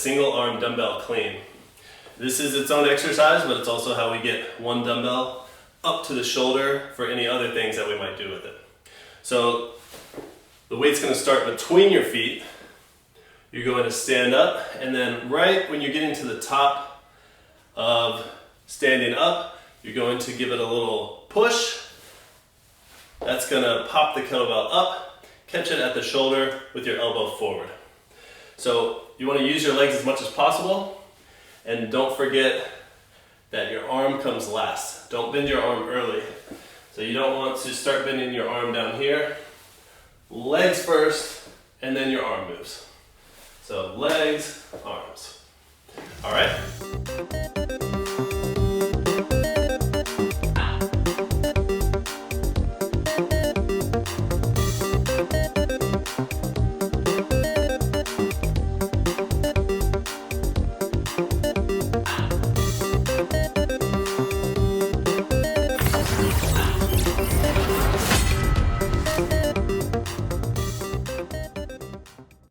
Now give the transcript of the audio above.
single arm dumbbell clean. This is its own exercise, but it's also how we get one dumbbell up to the shoulder for any other things that we might do with it. So the weight's going to start between your feet. You're going to stand up, and then right when you're getting to the top of standing up, you're going to give it a little push. That's going to pop the kettlebell up, catch it at the shoulder with your elbow forward. So you want to use your legs as much as possible, and don't forget that your arm comes last. Don't bend your arm early. So you don't want to start bending your arm down here. Legs first, and then your arm moves. So legs, arms. All right?